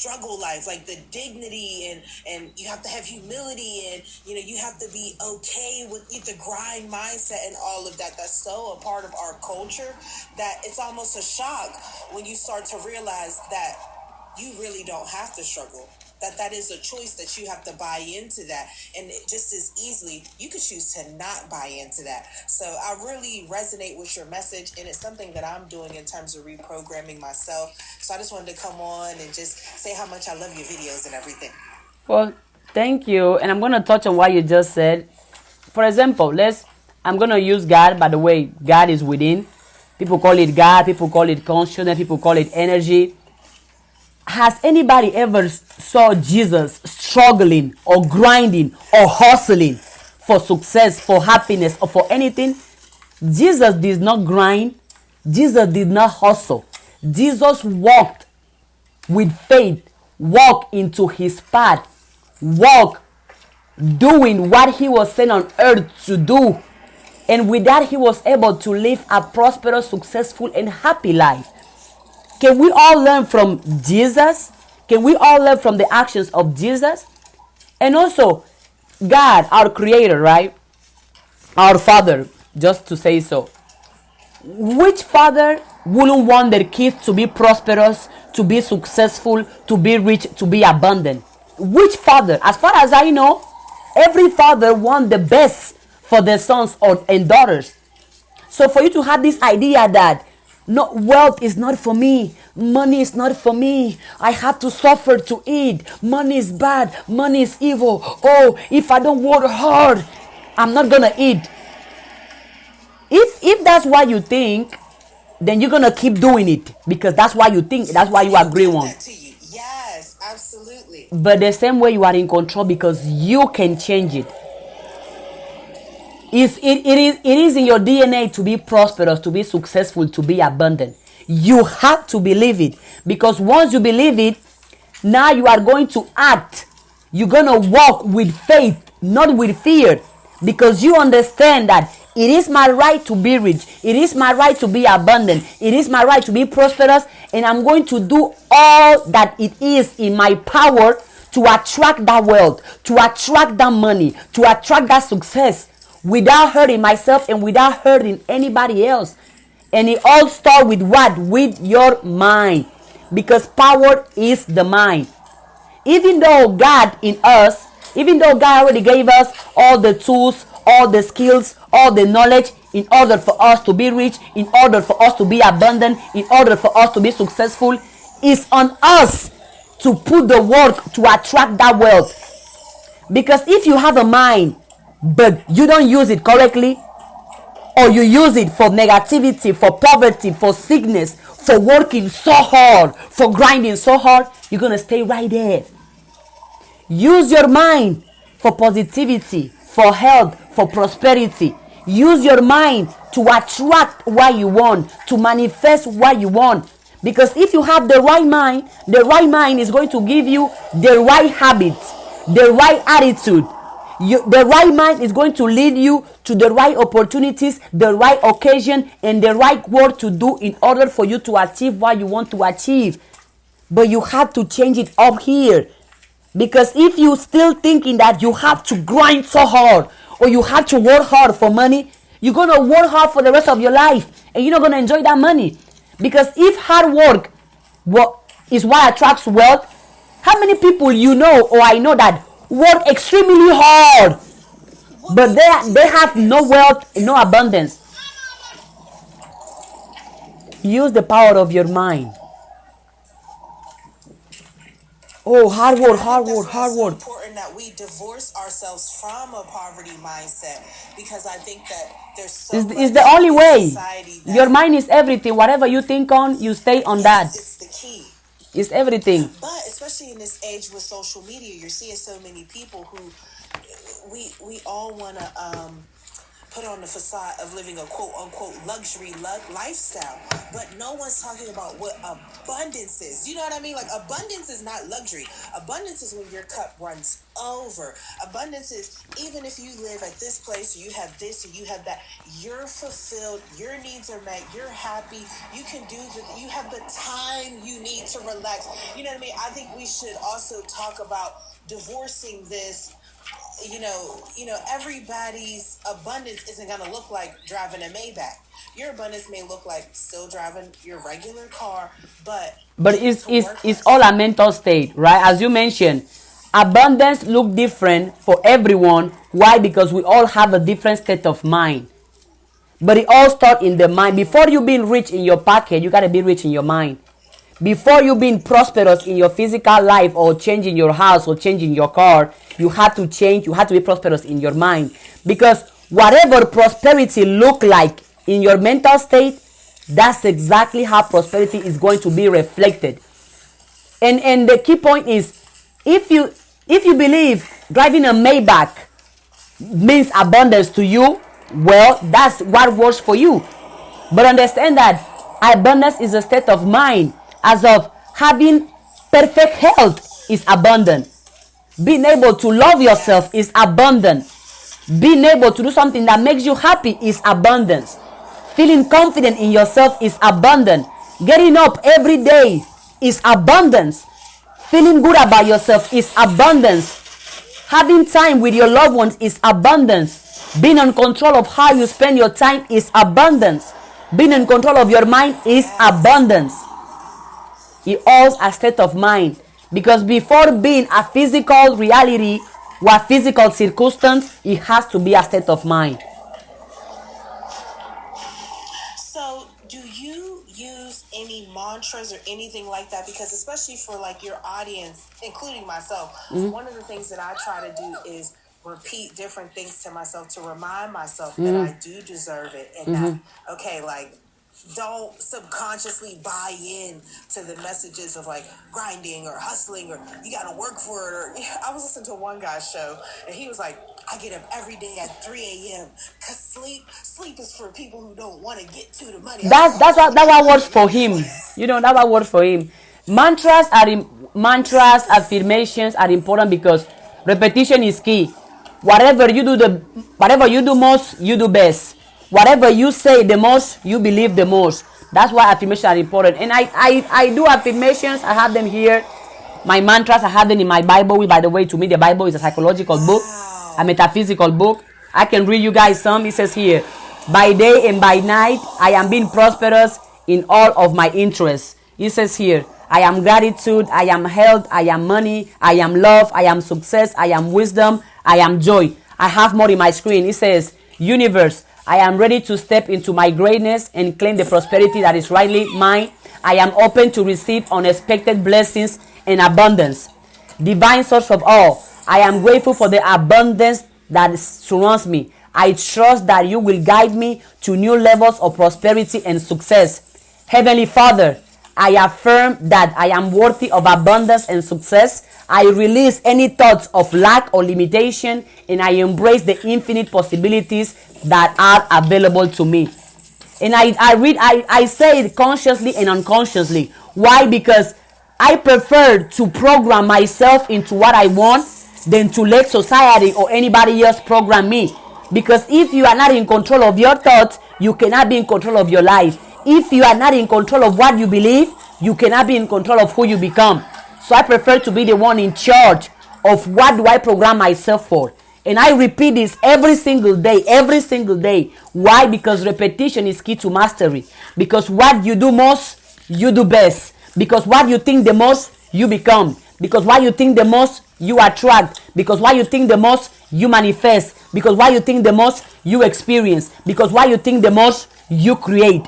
struggle life, like the dignity, and you have to have humility, and you have to be okay with the grind mindset and all of that. That's so a part of our culture that it's almost a shock when you start to realize that you really don't have to struggle. That is a choice that you have to buy into that. And it just as easily, you could choose to not buy into that. So I really resonate with your message, and it's something that I'm doing in terms of reprogramming myself. So I just wanted to come on and just say how much I love your videos and everything. Well, thank you. And I'm going to touch on what you just said. For example, I'm going to use God. By the way, God is within. People call it God. People call it consciousness. People call it energy. Has anybody ever saw Jesus struggling or grinding or hustling for success, for happiness, or for anything? Jesus did not grind. Jesus did not hustle. Jesus walked with faith, walked into his path, walked doing what he was sent on earth to do. And with that, he was able to live a prosperous, successful, and happy life. Can we all learn from Jesus? Can we all learn from the actions of Jesus? And also, God, our creator, right? Our father, just to say so. Which father wouldn't want their kids to be prosperous, to be successful, to be rich, to be abundant? Which father? As far as I know, every father wants the best for their sons and daughters. So for you to have this idea that no, wealth is not for me, money is not for me, I have to suffer to eat, money is bad, money is evil, oh, if I don't work hard, I'm not gonna eat. If that's what you think, then you're gonna keep doing it because that's what you think, that's why you agree on. Yes, absolutely. But the same way you are in control because you can change it. It is in your DNA to be prosperous, to be successful, to be abundant. You have to believe it because once you believe it, now you are going to act. You're going to walk with faith, not with fear, because you understand that it is my right to be rich. It is my right to be abundant. It is my right to be prosperous, and I'm going to do all that it is in my power to attract that wealth, to attract that money, to attract that success, without hurting myself and without hurting anybody else. And it all starts with what? With your mind. Because power is the mind. Even though God in us, even though God already gave us all the tools, all the skills, all the knowledge in order for us to be rich, in order for us to be abundant, in order for us to be successful, it's on us to put the work to attract that wealth. Because if you have a mind but you don't use it correctly, or you use it for negativity, for poverty, for sickness, for working so hard, for grinding so hard, you're going to stay right there. Use your mind for positivity, for health, for prosperity. Use your mind to attract what you want, to manifest what you want. Because if you have the right mind is going to give you the right habits, the right attitude. The right mind is going to lead you to the right opportunities, the right occasion, and the right work to do in order for you to achieve what you want to achieve. But you have to change it up here. Because if you still thinking that you have to grind so hard or you have to work hard for money, you're going to work hard for the rest of your life and you're not going to enjoy that money. Because if hard work is what attracts wealth, how many people you know or I know that work extremely hard, but they have no wealth, no abundance? Use the power of your mind. Oh, hard work. So important that we divorce ourselves from a poverty mindset, because I think that there's so much it's the only way. Your mind mind is everything. Whatever you think on, you stay on that. It's the key. It's everything. But especially in this age with social media, you're seeing so many people who we all want to put on the facade of living a quote unquote luxury lifestyle, but no one's talking about what abundance is. You know what I mean? Like, abundance is not luxury. Abundance is when your cup runs over. Abundance is even if you live at this place, you have this, or you have that, you're fulfilled, your needs are met, you're happy, you can do you have the time you need to relax. You know what I mean? I think we should also talk about divorcing this. Everybody's abundance isn't going to look like driving a Maybach. Your abundance may look like still driving your regular car, but it's all a mental state, right? As you mentioned, abundance look different for everyone. Why? Because we all have a different state of mind. But it all starts in the mind. Before you being rich in your pocket, you gotta be rich in your mind. Before you being prosperous in your physical life, or changing your house, or changing your car, you have to change. You have to be prosperous in your mind, because whatever prosperity look like in your mental state, that's exactly how prosperity is going to be reflected. And the key point is, if you believe driving a Maybach means abundance to you, well, that's what works for you. But understand that abundance is a state of mind. As of having perfect health is abundant. Being able to love yourself is abundant. Being able to do something that makes you happy is abundance. Feeling confident in yourself is abundant. Getting up every day is abundance. Feeling good about yourself is abundance. Having time with your loved ones is abundance. Being in control of how you spend your time is abundance. Being in control of your mind is abundance. It all a state of mind. Because before being a physical reality or a physical circumstance, it has to be a state of mind. So, do you use any mantras or anything like that? Because especially for like your audience, including myself, one of the things that I try to do is repeat different things to myself to remind myself that I do deserve it, and that, okay, like, don't subconsciously buy in to the messages of like grinding or hustling or you gotta work for it. Or I was listening to one guy's show and he was like, I get up every day at 3 a.m. because sleep is for people who don't want to get to the money. That's what works for him. That's what works for him. Mantras, affirmations are important because repetition is key. Whatever you do most, you do best. Whatever you say the most, you believe the most. That's why affirmations are important. And I do affirmations. I have them here. My mantras, I have them in my Bible. By the way, to me, the Bible is a psychological book, a metaphysical book. I can read you guys some. It says here, by day and by night, I am being prosperous in all of my interests. It says here, I am gratitude, I am health, I am money, I am love, I am success, I am wisdom, I am joy. I have more in my screen. It says, universe, I am ready to step into my greatness and claim the prosperity that is rightly mine. I am open to receive unexpected blessings and abundance. Divine source of all, I am grateful for the abundance that surrounds me. I trust that you will guide me to new levels of prosperity and success. Heavenly Father, I affirm that I am worthy of abundance and success. I release any thoughts of lack or limitation, and I embrace the infinite possibilities that are available to me. And I say it consciously and unconsciously. Why? Because I prefer to program myself into what I want than to let society or anybody else program me. Because if you are not in control of your thoughts, you cannot be in control of your life. If you are not in control of what you believe, you cannot be in control of who you become. So I prefer to be the one in charge of what do I program myself for. And I repeat this every single day, every single day. Why? Because repetition is key to mastery. Because what you do most, you do best. Because what you think the most, you become. Because what you think the most, you attract. Because what you think the most, you manifest. Because what you think the most, you experience. Because what you think the most, you create.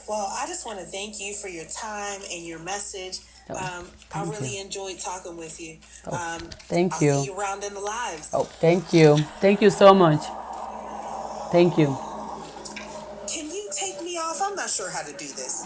Well, I just want to thank you for your time and your message. I really enjoyed talking with you. Thank you. I'll see you around in the lives. Oh, thank you. Thank you so much. Thank you. Can you take me off? I'm not sure how to do this.